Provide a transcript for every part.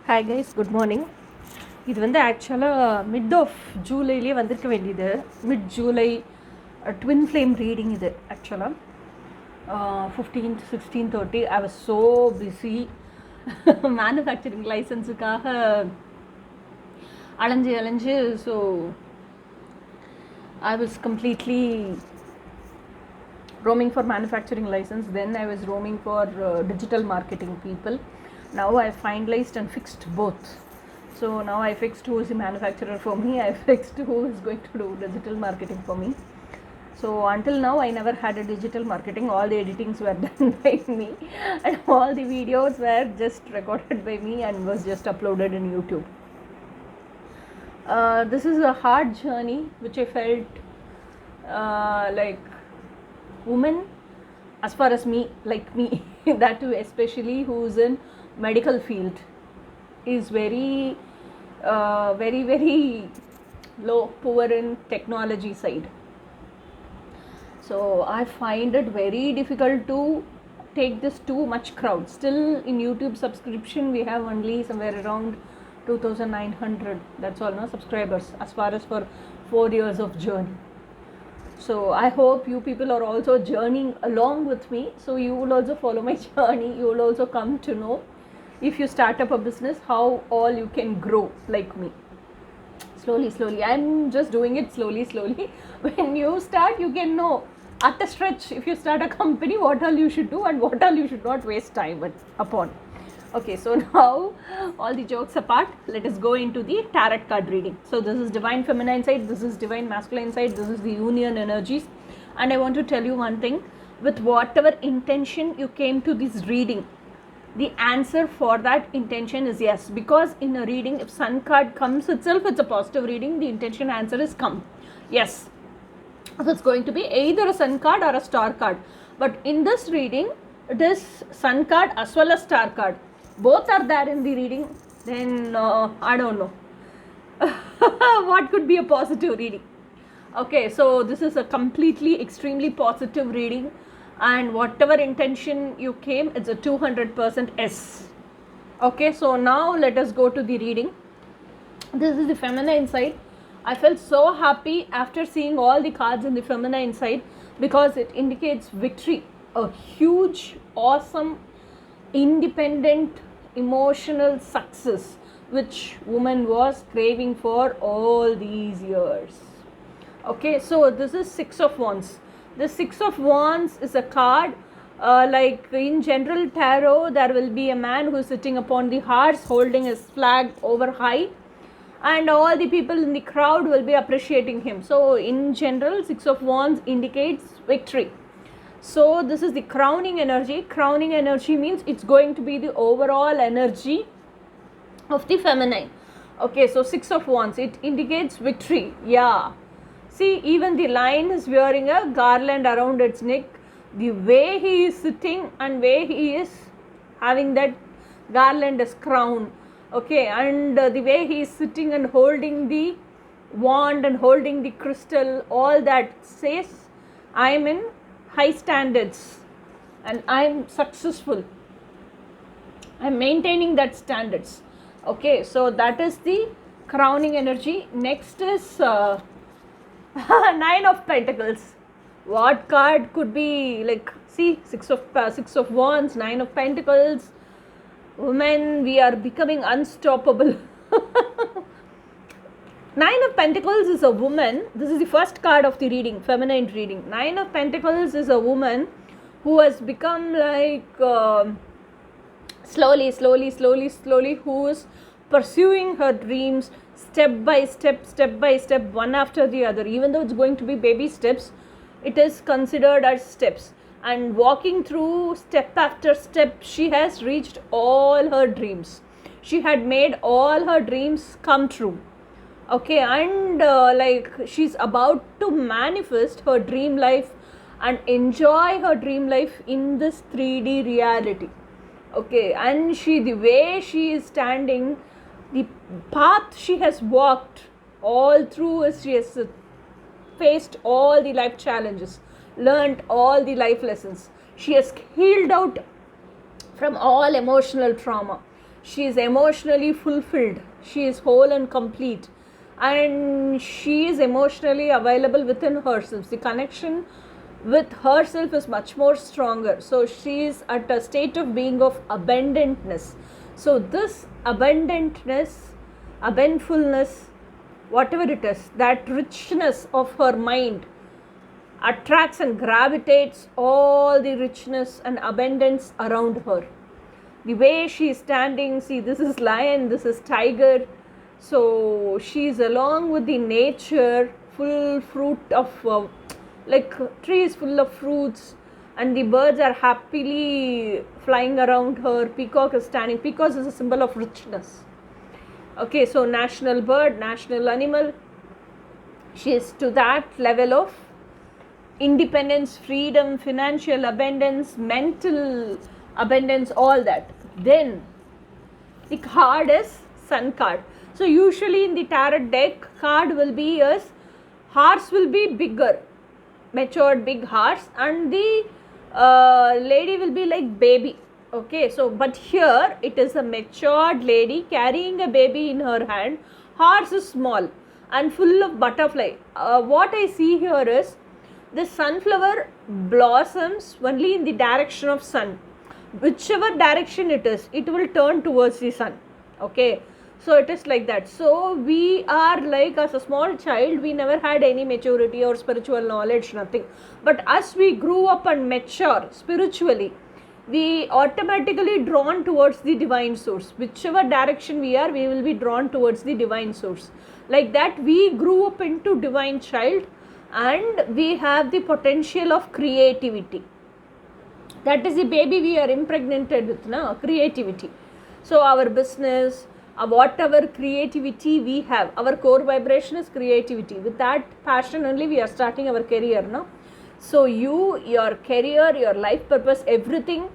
Hi guys, good morning. இது வந்து ஆக்சுவலாக மிட் ஆஃப் ஜூலைலேயே வந்திருக்க வேண்டியது. Mid July twin flame reading இது ஆக்சுவலாக 15th 16:30. I was so busy manufacturing லைசன்ஸுக்காக அலைஞ்சு so I was completely roaming for manufacturing license. Then I was roaming for digital marketing people. Now I finalized and fixed both. So now I fixed who is the manufacturer for me. I fixed who is going to do digital marketing for me. So until now I never had a digital marketing. All the editings were done by me and all the videos were just recorded by me and was just uploaded in YouTube. This is a hard journey which I felt like women, as far as me, like me, that too especially who's in medical field, is very low, poor in technology side. So I find it very difficult to take this too much crowd. Still in YouTube subscription we have only somewhere around 2,900, that's all, no subscribers, as far as for 4 years of journey. So I hope you people are also journeying along with me, so you will also follow my journey. You will also come to know, if you start up a business, how all you can grow like me. Slowly I'm just doing it slowly. When you start, you can know at a stretch, if you start a company, what all you should do and what all you should not waste time upon. Okay, so now all the jokes apart, let us go into the tarot card reading. So this is divine feminine side, this is divine masculine side, this is the union energies. And I want to tell you one thing, with whatever intention you came to this reading, the answer for that intention is yes. Because in a reading, if sun card comes itself, it's a positive reading, the intention answer is come, yes. So it's going to be either a sun card or a star card. But in this reading, it is sun card as well as star card. Both are there in the reading. Then I don't know what could be a positive reading. Okay, so this is a completely extremely positive reading, and whatever intention you came, it's a 200% yes. Okay, so now let us go to the reading. This is the feminine side. I felt so happy after seeing all the cards in the feminine side, because it indicates victory, a huge, awesome, independent, emotional success which woman was craving for all these years. Okay, so this is Six of Wands. The Six of Wands is a card, like in general tarot, there will be a man who is sitting upon the horse holding his flag over high, and all the people in the crowd will be appreciating him. So in general, Six of Wands indicates victory. So this is the crowning energy. Crowning energy means it's going to be the overall energy of the feminine. Okay, so Six of Wands, it indicates victory. Yeah, see, even the lion is wearing a garland around its neck. The way he is sitting and way he is having that garland as crown. Okay, and the way he is sitting and holding the wand and holding the crystal, all that says I am in high standards and I am successful, I am maintaining that standards. Okay, so that is the crowning energy. Next is Nine of Pentacles. What card could be like? See, Six of Wands, Nine of Pentacles. Women, we are becoming unstoppable. Nine of Pentacles is a woman. This is the first card of the reading, feminine reading. Nine of Pentacles is a woman who has become like slowly, who is pursuing her dreams step by step, one after the other. Even though it's going to be baby steps, it is considered as steps. And walking through step after step, she has reached all her dreams. She had made all her dreams come true. Okay, and like she's about to manifest her dream life and enjoy her dream life in this 3D reality. Okay, and the way she is standing, the path she has walked all through is she has faced all the life challenges, learnt all the life lessons. She has healed out from all emotional trauma. she is emotionally fulfilled, she is whole and complete, and she is emotionally available within herself. The connection with herself is much more stronger. So she is at a state of being of abundantness. So this abundantness, abundantfulness, whatever it is, that richness of her mind attracts and gravitates all the richness and abundance around her. The way she is standing, see, this is lion, this is tiger, so she is along with the nature, full fruit of like trees full of fruits, and the birds are happily flying around her. Peacock is standing. Peacock is a symbol of richness. Okay, so national bird, national animal. She is to that level of independence, freedom, financial abundance, mental abundance, all that. Then the card is Sun card. So usually in the tarot deck, card will be as horse will be bigger, matured big horse, and the lady will be like baby. Okay, so but here it is a matured lady carrying a baby in her hand. Horse is small and full of butterfly. What I see here is the sunflower blossoms only in the direction of sun. Whichever direction it is, it will turn towards the sun. Okay, so it is like that. So we are like, as a small child, we never had any maturity or spiritual knowledge, nothing. But as we grew up and mature spiritually, we automatically drawn towards the divine source. Whichever direction we are, we will be drawn towards the divine source. Like that, we grew up into divine child, and we have the potential of creativity. That is the baby we are impregnated with, na? Creativity. So our business, whatever creativity we have, our core vibration is creativity. With that passion only we are starting our career, no? So your career, your life purpose, everything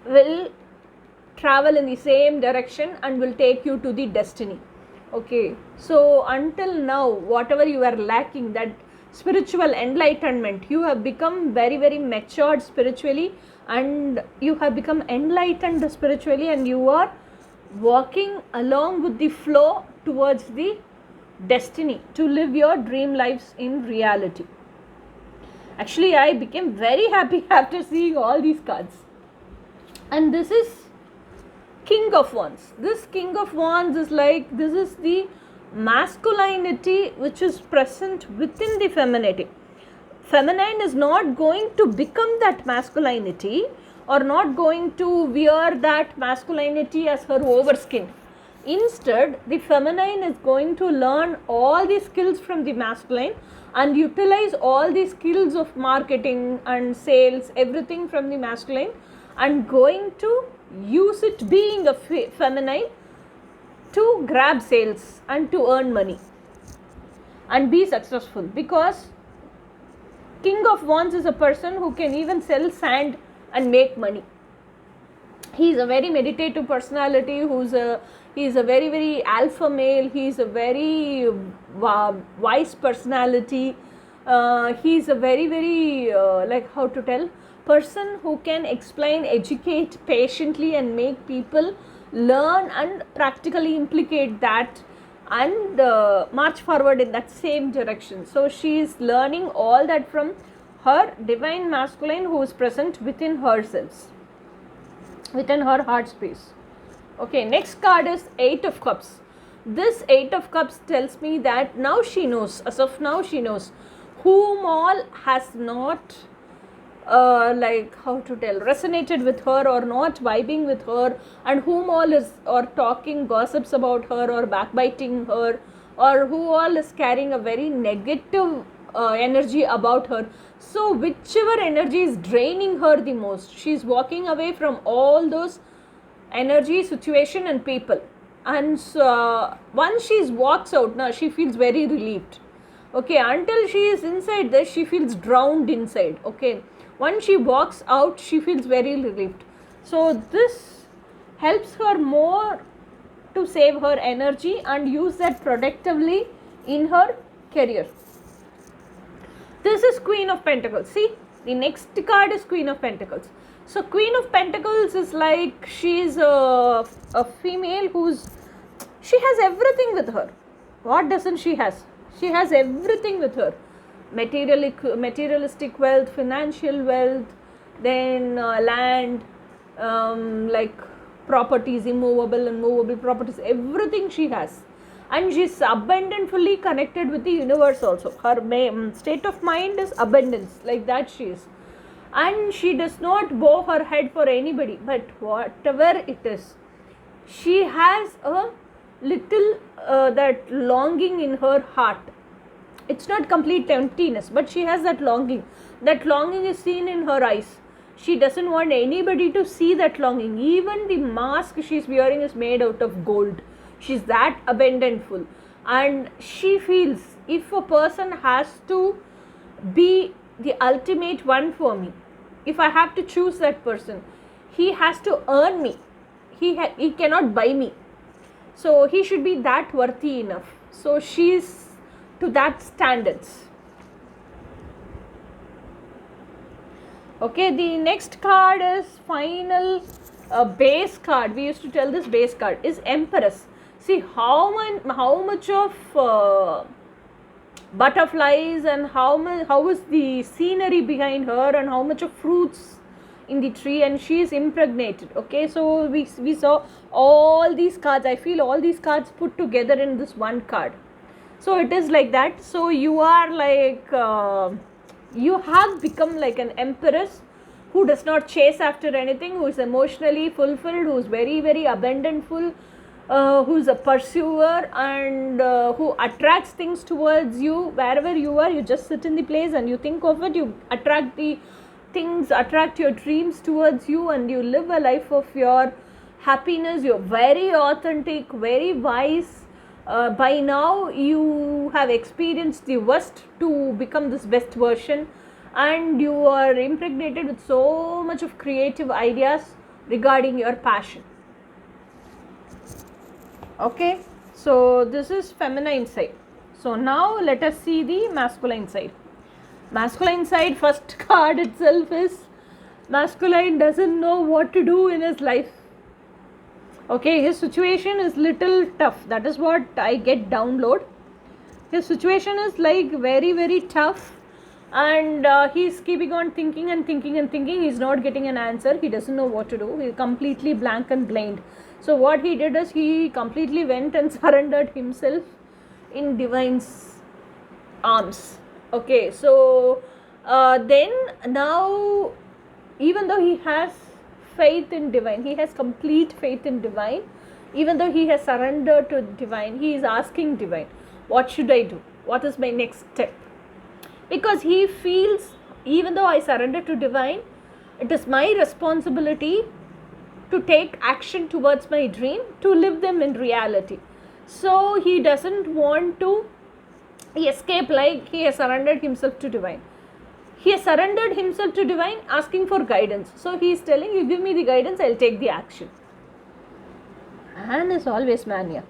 will travel in the same direction and will take you to the destiny. Okay, so until now, whatever you are lacking, that spiritual enlightenment, you have become very, very matured spiritually, and you have become enlightened spiritually, and you are walking along with the flow towards the destiny to live your dream lives in reality. Actually, I became very happy after seeing all these cards. And this is King of Wands. This King of Wands is like, this is the masculinity which is present within the femininity. Feminine is not going to become that masculinity, or not going to wear that masculinity as her overskin. Instead, the feminine is going to learn all the skills from the masculine and utilize all the skills of marketing and sales, everything from the masculine, and going to use it being a feminine to grab sales and to earn money and be successful. Because King of Wands is a person who can even sell sand and make money. He is a very meditative personality, he is a very, very alpha male, he is a very wise personality, he is a very, very like, how to tell, person who can explain, educate patiently and make people learn and practically implicate that and march forward in that same direction. So she is learning all that from her divine masculine who is present within herself, within her heart space. Okay, next card is 8 of Cups. This 8 of Cups tells me that now she knows, as of now she knows whom all has not like, how to tell, resonated with her or not vibing with her, and whom all is or talking gossips about her or backbiting her, or who all is carrying a very negative energy about her. So whichever energy is draining her the most, she is walking away from all those energy, situation and people. And so, once she walks out, now she feels very relieved. Okay, until she is inside this, she feels drowned inside. Okay, once she walks out, she feels very relieved. So this helps her more to save her energy and use that productively in her career. This is Queen of Pentacles. See, the next card is Queen of Pentacles. So Queen of Pentacles is like, she's a female she has everything with her. What doesn't she has? She has everything with her. Materialistic wealth, financial wealth, then land, like properties, immovable and movable properties, everything she has. And she's abundantly connected with the universe also. Her state of mind is abundance, like that she is. And she does not bow her head for anybody, but whatever it is, she has a little that longing in her heart. It's not complete emptiness, but she has that longing. That longing is seen in her eyes. She doesn't want anybody to see that longing. Even the mask she's wearing is made out of gold. She's that abundantful. And she feels, if a person has to be the ultimate one for me, if I have to choose that person, he has to earn me. He cannot buy me. So he should be that worthy enough. So she's to that standards. Okay, the next card is final base card. We used to tell this base card is Empress. See how much of butterflies and how is the scenery behind her, and how much of fruits in the tree, and she is impregnated. Okay, so we saw all these cards. I feel all these cards put together in this one card. So it is like that. So you are like you have become like an empress who does not chase after anything, who is emotionally fulfilled, who is very very abundantful, who is a pursuer, and who attracts things towards you. Wherever you are, you just sit in the place and you think of it. You attract the things, attract your dreams towards you, and you live a life of your happiness. You're very authentic, very wise. By now you have experienced the worst to become this best version, and you are impregnated with so much of creative ideas regarding your passion. Okay, so this is feminine side. So now let us see the masculine side. Masculine side, first card itself is masculine doesn't know what to do in his life. Okay, his situation is little tough. That is what I get download. His situation is like very very tough, and he's keeping on thinking and thinking and thinking. He's not getting an answer. He doesn't know what to do. He's completely blank and blind. So what he did is he completely went and surrendered himself in divine's arms. Okay, so then now, even though he has faith in divine, he has complete faith in divine, even though he has surrendered to divine, he is asking divine, what should I do? What is my next step? Because he feels, even though I surrender to divine, it is my responsibility to take action towards my dream, to live them in reality. So he doesn't want to escape, like he has surrendered himself to divine. He has surrendered himself to divine, asking for guidance. So he is telling, you give me the guidance, I'll take the action. Man is always mania.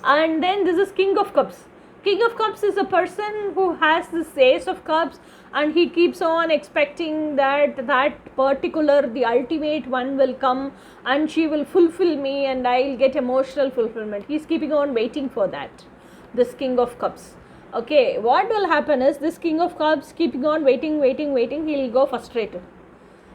And then this is King of Cups. King of Cups is a person who has this Ace of Cups, and he keeps on expecting that particular, the ultimate one will come and she will fulfill me and I'll get emotional fulfillment. He's keeping on waiting for that, this King of Cups. Okay, what will happen is this King of Cups keeping on waiting, he'll go frustrated.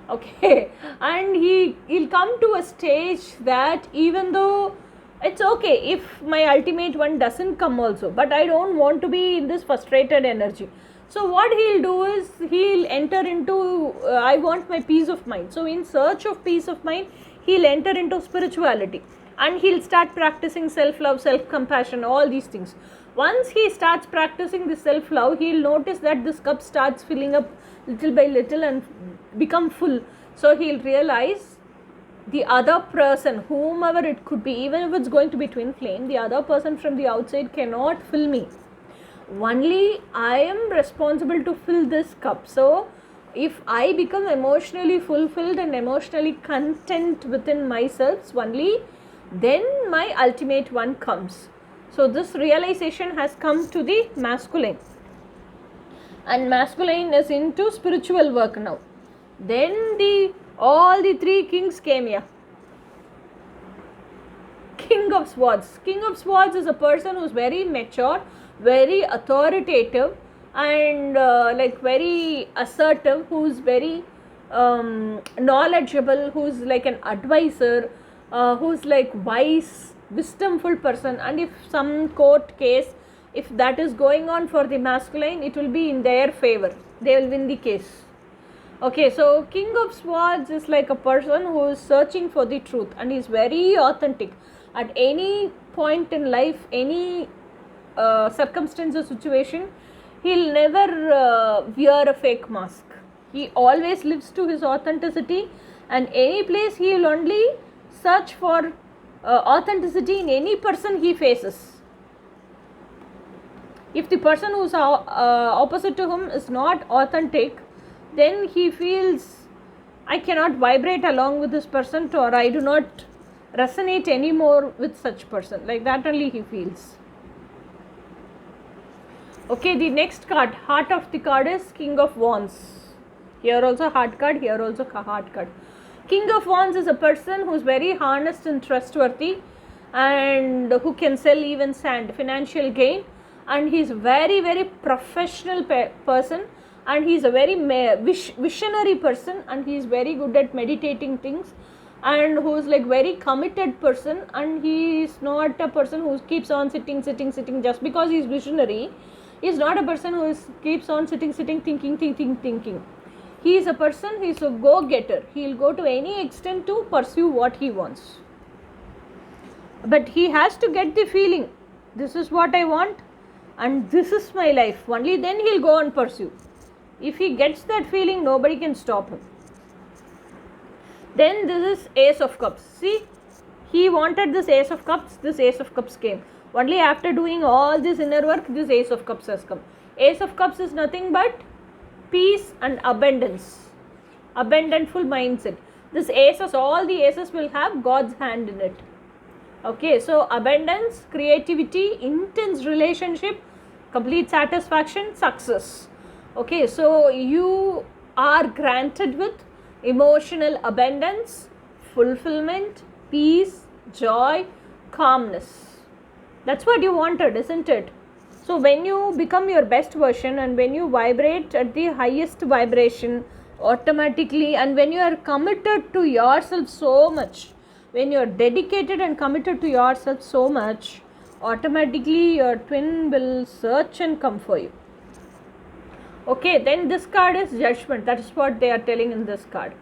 Okay, and he'll come to a stage that even though it's okay if my ultimate one doesn't come also, but I don't want to be in this frustrated energy. So what he'll do is he'll enter into I want my peace of mind. So in search of peace of mind, he'll enter into spirituality, and he'll start practicing self-love, self-compassion, all these things. Once he starts practicing the self-love, he'll notice that this cup starts filling up little by little and become full. So he'll realize the other person, whomever it could be, even if it's going to be twin flame, the other person from the outside cannot fill me. Only I am responsible to fill this cup. So if I become emotionally fulfilled and emotionally content within myself, only then my ultimate one comes. So this realization has come to the masculine, and masculine is into spiritual work now. Then all the three kings came here. King of Swords. King of Swords is a person who's very mature, very authoritative, and like very assertive, who's very knowledgeable, who's like an advisor, who's like wise, wisdomful person. And if some court case, if that is going on for the masculine, it will be in their favor. They will win the case. Okay, so King of Swords is like a person who is searching for the truth, and is very authentic. At any point in life, any circumstance or situation, he'll never wear a fake mask. He always lives to his authenticity, and any place he will only search for authenticity in any person he faces. If the person who's opposite to him is not authentic, then he feels, I cannot vibrate along with this person, or I do not resonate anymore with such person. Like that only he feels. Okay, the next card, heart of the card, is King of Wands. Here also heart card, here also heart card. King of Wands is a person who is very honest and trustworthy, and who can sell even sand, financial gain, and he is very, very professional person, and he is a very visionary person, and he is very good at meditating things, and who is like very committed person, and he is not a person who keeps on sitting just because he is visionary. He is not a person who keeps on sitting thinking. He is a person, he is a go-getter. He will go to any extent to pursue what he wants. But he has to get the feeling, this is what I want and this is my life. Only then he will go and pursue. If he gets that feeling, nobody can stop him. Then this is Ace of Cups. See, he wanted this Ace of Cups. This Ace of Cups came. Only after doing all this inner work, this Ace of Cups has come. Ace of Cups is nothing but peace and abundance. Abundantful mindset. This aces, all the aces will have God's hand in it. Okay, so abundance, creativity, intense relationship, complete satisfaction, success. Okay, so you are granted with emotional abundance, fulfillment, peace, joy, calmness. That's what you wanted, isn't it? So when you become your best version, and when you vibrate at the highest vibration automatically, and when you are committed to yourself so much, when you are dedicated and committed to yourself so much, automatically your twin will search and come for you. Okay, then this card is Judgment. That is what they are telling in this card.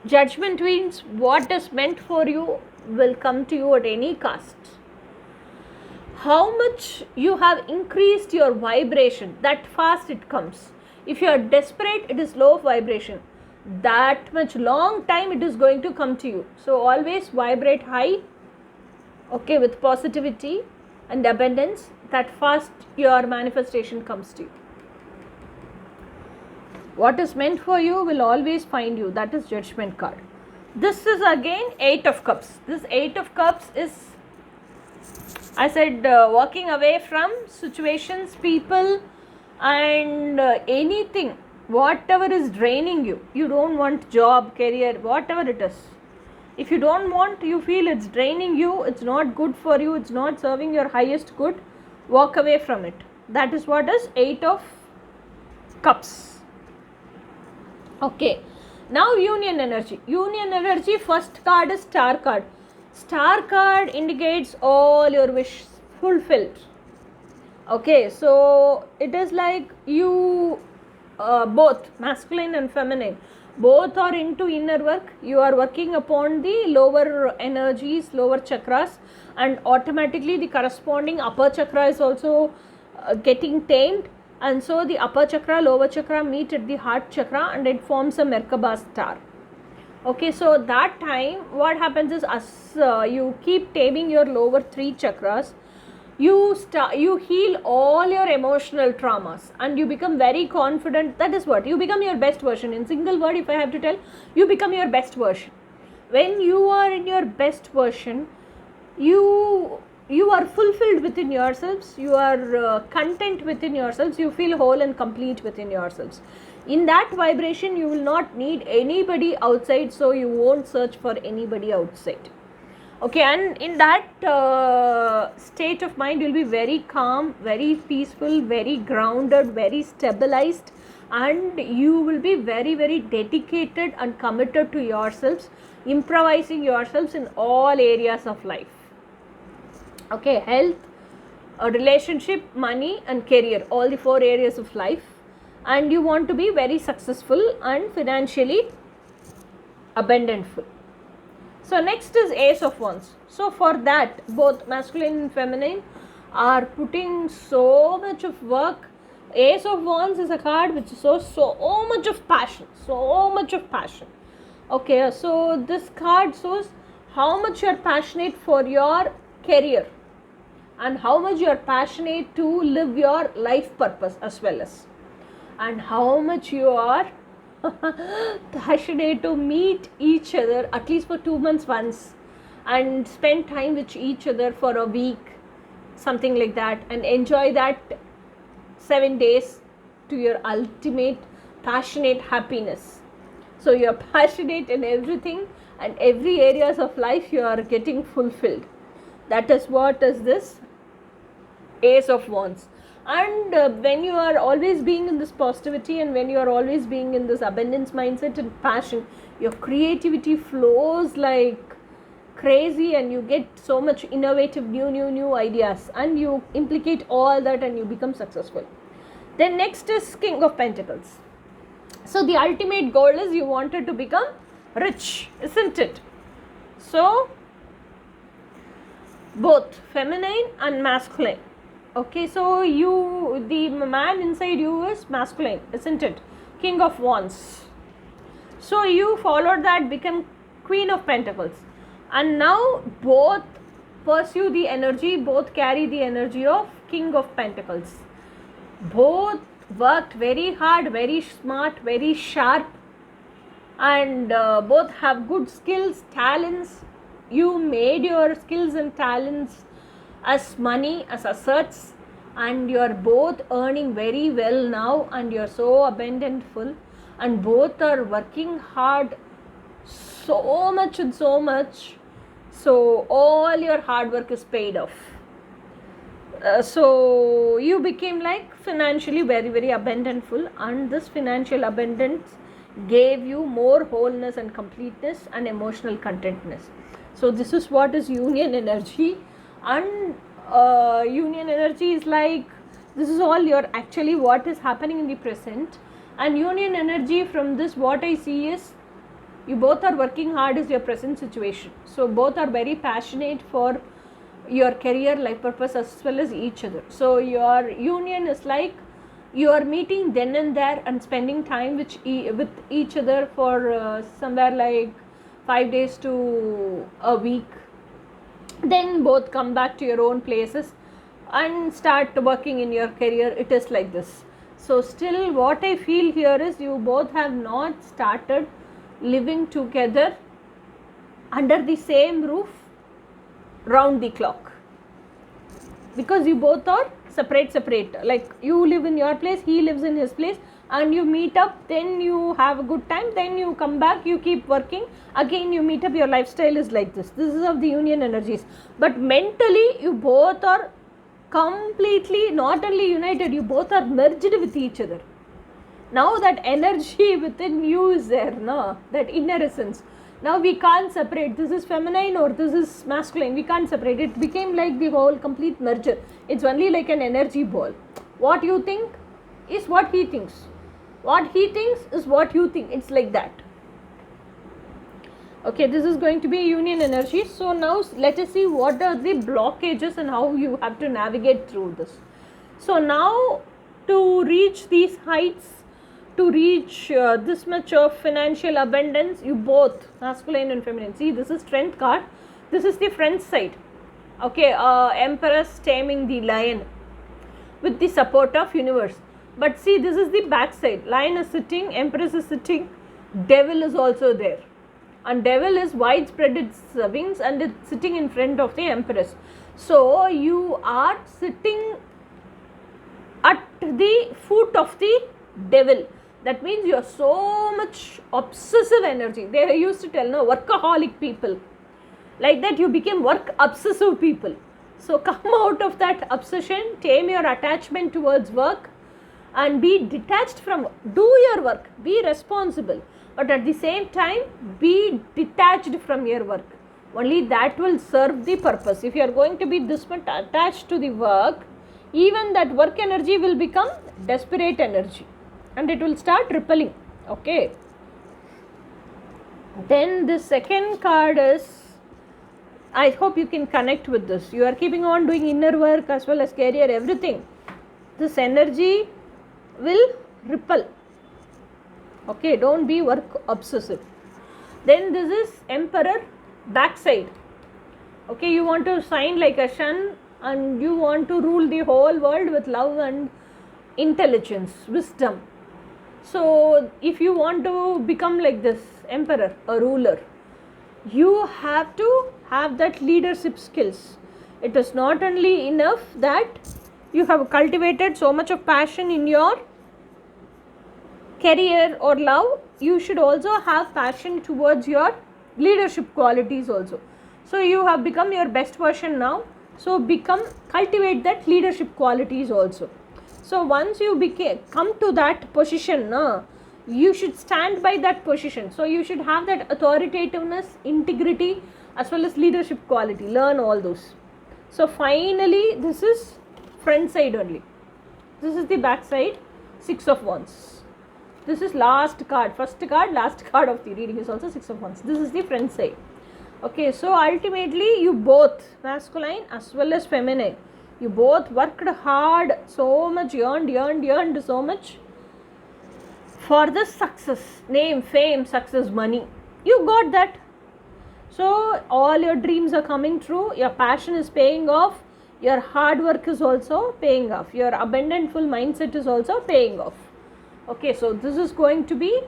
Judgment means what is meant for you will come to you at any cost. How much you have increased your vibration, that fast it comes. If you are desperate, it is low vibration. That much long time it is going to come to you. So always vibrate high, okay, with positivity and abundance. That fast your manifestation comes to you. What is meant for you will always find you. That is Judgment card. This is again 8 of Cups. This 8 of Cups is, I said, walking away from situations, people, and anything, whatever is draining you. You don't want job, career, whatever it is. If you don't want, you feel it's draining you, it's not good for you, it's not serving your highest good, walk away from it. That is what is 8 of Cups. Okay, now Union Energy. Union Energy, first card is Star card. Star card indicates all your wishes fulfilled. Okay, so it is like you both masculine and feminine, both are into inner work. You are working upon the lower energies, lower chakras, and automatically the corresponding upper chakra is also getting tamed, and so the upper chakra, lower chakra meet at the heart chakra, and it forms a Merkaba star. Okay, so that time what happens is, as you keep taming your lower 3 chakras, you heal all your emotional traumas, and you become very confident. That is what, you become your best version. In single word, if I have to tell, you become your best version. When you are in your best version, you are fulfilled within yourselves, you are content within yourselves, you feel whole and complete within yourselves. In that vibration you will not need anybody outside, so you won't search for anybody outside. Okay, and in that state of mind you'll be very calm, very peaceful, very grounded, very stabilized, and you will be very, very dedicated and committed to yourselves, improvising yourselves in all areas of life. Okay, health, relationship, money and career, all the 4 areas of life, and you want to be very successful and financially abundantful. So next is Ace of Wands. So for that, both masculine and feminine are putting so much of work. Ace of Wands is a card which shows so much of passion, so much of passion. Okay, so this card shows how much you are passionate for your career and how much you are passionate to live your life purpose as well as, and how much you are passionate to meet each other at least for 2 months once and spend time with each other for a week, something like that, and enjoy that 7 days to your ultimate passionate happiness. So you are passionate in everything and every areas of life you are getting fulfilled. That is what is this Ace of Wands. And when you are always being in this positivity and when you are always being in this abundance mindset and passion, your creativity flows like crazy and you get so much innovative new ideas and you implicate all that and you become successful. Then next is King of Pentacles. So the ultimate goal is you wanted to become rich, isn't it? So both feminine and masculine. Okay, so you, the man inside you is masculine, isn't it? King of Wands. So you followed that, become Queen of Pentacles, and now both pursue the energy, both carry the energy of King of Pentacles. Both worked very hard, very smart, very sharp, and both have good skills, talents. You made your skills and talents as money, as assets, and you are both earning very well now and you are so abundantful, and both are working hard so much and so much, so all your hard work is paid off. So you became like financially very, very abundantful, and this financial abundance gave you more wholeness and completeness and emotional contentness. So this is what is union energy. And union energy is like, this is all your actually what is happening in the present, and union energy from this what I see is you both are working hard is your present situation. So both are very passionate for your career, life purpose as well as each other. So your union is like you are meeting then and there and spending time with each other for somewhere like 5 days to a week. Then both come back to your own places and start working in your career. It is like this. So still what I feel here is you both have not started living together under the same roof round the clock, because you both are separate, like you live in your place, he lives in his place, and you meet up, then you have a good time, then you come back, you keep working, again you meet up, your lifestyle is like this. This is of the union energies. But mentally you both are completely not only united, you both are merged with each other. Now that energy within you is there, no? That inner essence. Now we can't separate, this is feminine or this is masculine, we can't separate. It became like the whole complete merger. It's only like an energy ball. What you think is what he thinks. What he thinks is what you think. It's like that. Okay, this is going to be union energy. So now let us see what are the blockages and how you have to navigate through this. So now to reach these heights, to reach this much of financial abundance, you both, masculine and feminine. See, this is strength card. This is the front side. Okay, Empress taming the lion with the support of universe. But see, this is the back side. Lion is sitting, Empress is sitting, devil is also there. And devil is widespread its wings and it's sitting in front of the Empress. So you are sitting at the foot of the devil. That means you are so much obsessive energy. They used to tell, no, workaholic people. Like that, you became work obsessive people. So come out of that obsession, tame your attachment towards work, and be detached from, do your work, be responsible, but at the same time be detached from your work. Only that will serve the purpose. If you are going to be this much attached to the work, even that work energy will become desperate energy and it will start rippling. Okay, then the second card is, I hope you can connect with this. You are keeping on doing inner work as well as career, everything. This energy will ripple. Okay, don't be work obsessive. Then this is Emperor, backside. Okay, you want to shine like a sun and you want to rule the whole world with love and intelligence, wisdom. So if you want to become like this emperor, a ruler, you have to have that leadership skills. It is not only enough that you have cultivated so much of passion in your career or love, you should also have passion towards your leadership qualities also. So you have become your best version now, so cultivate that leadership qualities also. So once you come to that position, you should stand by that position. So you should have that authoritativeness, integrity as well as leadership quality. Learn all those. So finally this is front side only. This is the back side, 6 of Wands. This is last card, first card, last card of the reading is also 6 of Wands. This is the front side. Okay, so ultimately you both, masculine as well as feminine, you both worked hard, so much, yearned so much for the success, name, fame, success, money. You got that. So all your dreams are coming true, your passion is paying off, your hard work is also paying off, your abundantful mindset is also paying off. Okay, so this is going to be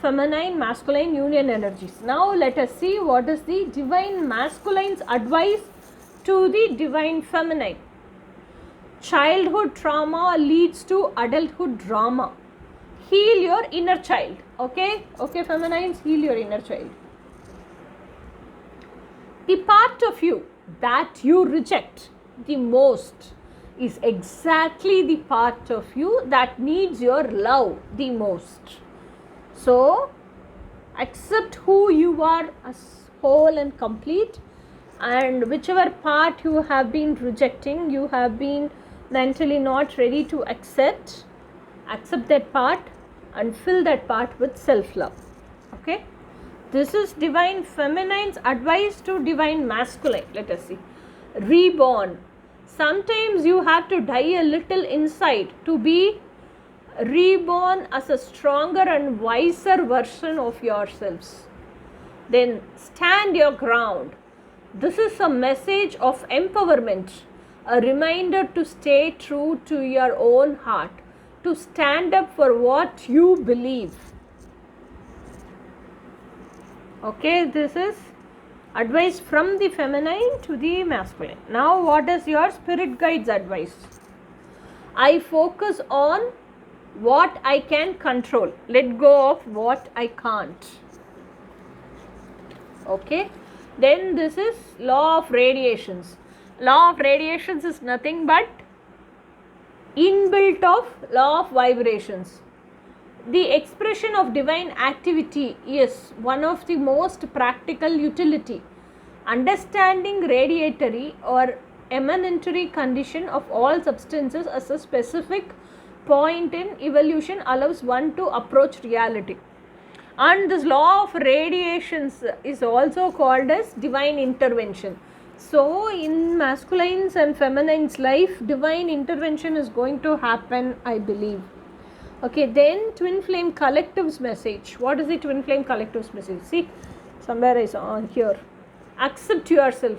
feminine masculine union energies. Now let us see what is the divine masculine's advice to the divine feminine. Childhood trauma leads to adulthood drama. Heal your inner child. Okay, feminines, heal your inner child. The part of you that you reject the most is exactly the part of you that needs your love the most. So accept who you are as whole and complete, and whichever part you have been rejecting, you have been mentally not ready to accept that part and fill that part with self-love. Okay, this is divine feminine's advice to divine masculine. Let us see. Reborn. Sometimes you have to die a little inside to be reborn as a stronger and wiser version of yourselves. Then stand your ground. This is a message of empowerment, a reminder to stay true to your own heart, to stand up for what you believe. Okay, this is advice from the feminine to the masculine. Now what is your spirit guide's advice? I focus on what I can control. Let go of what I can't. Okay, then this is law of radiations. Law of radiations is nothing but inbuilt of law of vibrations. The expression of divine activity is one of the most practical utility. Understanding radiatory or emanatory condition of all substances as a specific point in evolution allows one to approach reality. And this law of radiations is also called as divine intervention. So in masculine's and feminine's life, divine intervention is going to happen, I believe. Okay, then twin flame collective's message. What is the twin flame collective's message? See, somewhere is on here. Accept yourself.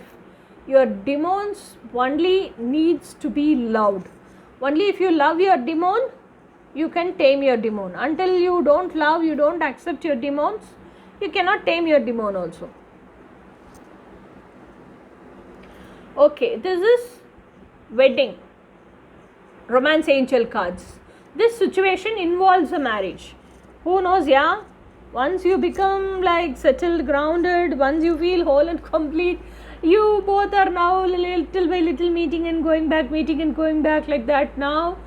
Your demons only needs to be loved. Only if you love your demon, you can tame your demon. Until you don't love, you don't accept your demons, you cannot tame your demon also. Okay, this is wedding, romance angel cards. This situation involves a marriage. who knows, yeah, once you become like settled, grounded, once you feel whole and complete, you both are now little by little meeting and going back, meeting and going back, like that. Now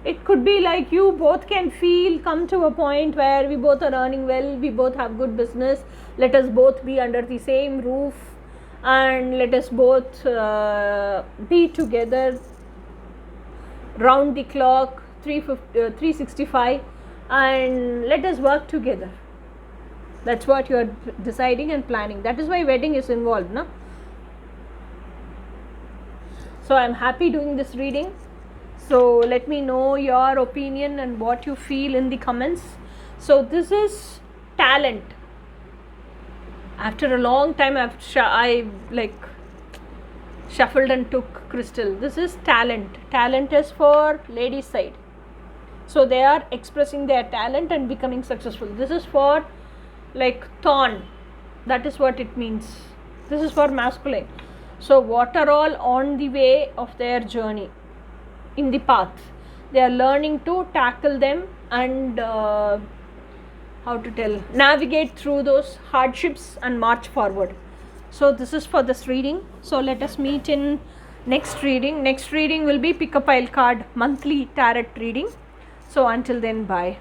it could be like you both can feel, come to a point where we both are earning well, we both have good business, let us both be under the same roof, and let us both be together round the clock, 365, and let us work together. That's what you are deciding and planning. That is why wedding is involved, no? So I'm happy doing this reading. So let me know your opinion and what you feel in the comments. So this is talent. After a long time, I like shuffled and took crystal. This is talent. Talent is for ladies' side. So they are expressing their talent and becoming successful. This is for like thorn. That is what it means. This is for masculine. So what are all on the way of their journey, in the path? They are learning to tackle them and navigate through those hardships and march forward. So this is for this reading. So let us meet in next reading. Next reading will be pick a pile card monthly tarot reading. So until then, bye.